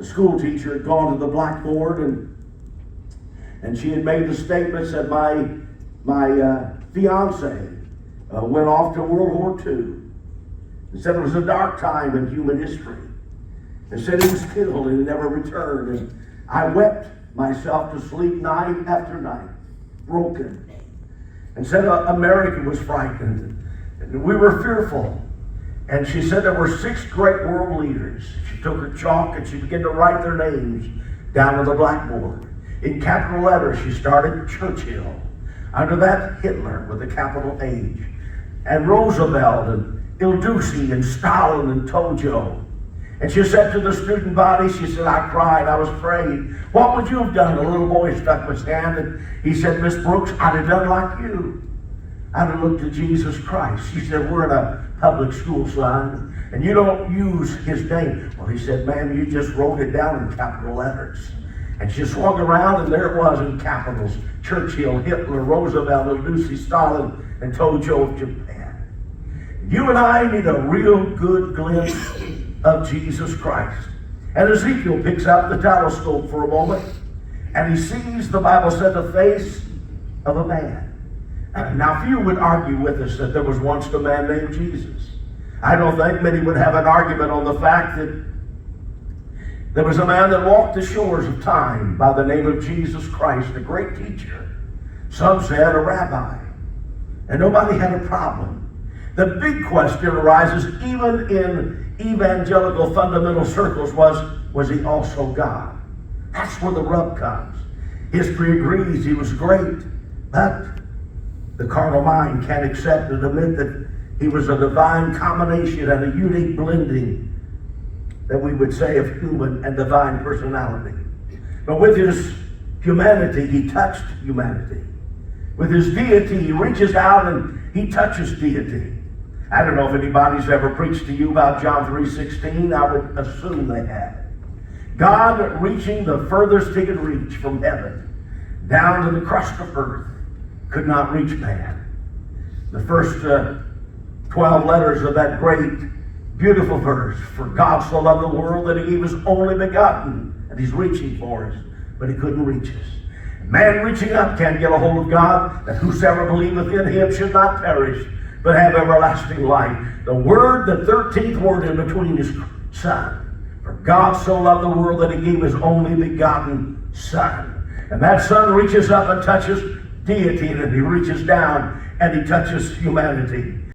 the school teacher had gone to the blackboard and she had made the statements that my fiance went off to World War II. And said it was a dark time in human history. And said he was killed and he never returned. And I wept myself to sleep night after night, broken. And said America was frightened. And we were fearful. And she said there were 6 great world leaders. She took her chalk and she began to write their names down on the blackboard. In capital letters, she started Churchill. Under that, Hitler with a capital H. And Roosevelt and Il Duce and Stalin and Tojo. And she said to the student body, she said, I cried, I was afraid. What would you have done? A little boy stuck his hand and he said, Miss Brooks, I'd have done like you. I'd have looked to Jesus Christ. She said, we're in a public school, son, and you don't use his name. Well, he said, ma'am, you just wrote it down in capital letters. And she swung around and there it was in capitals. Churchill, Hitler, Roosevelt, Il Duce, Stalin, and Tojo of Japan. You and I need a real good glimpse of Jesus Christ. And Ezekiel picks out the telescope for a moment, and he sees, the Bible said, the face of a man. Now, few would argue with us that there was once a man named Jesus. I don't think many would have an argument on the fact that there was a man that walked the shores of time by the name of Jesus Christ, a great teacher. Some said a rabbi. And nobody had a problem. The big question arises, even in evangelical fundamental circles, was he also God? That's where the rub comes. History agrees he was great, but the carnal mind can't accept and admit that he was a divine combination and a unique blending that we would say of human and divine personality. But with his humanity, he touched humanity. With his deity, he reaches out and he touches deity. I don't know if anybody's ever preached to you about John 3:16. I would assume they have. God reaching the furthest he could reach from heaven down to the crust of earth could not reach man. The first 12 letters of that great, beautiful verse, for God so loved the world that he gave his only begotten, and he's reaching for us, but he couldn't reach us. Man reaching up can't get a hold of God, that whosoever believeth in him should not perish, but have everlasting life. The word, the 13th word in between is Son. For God so loved the world that he gave his only begotten Son. And that Son reaches up and touches deity, and he reaches down and he touches humanity.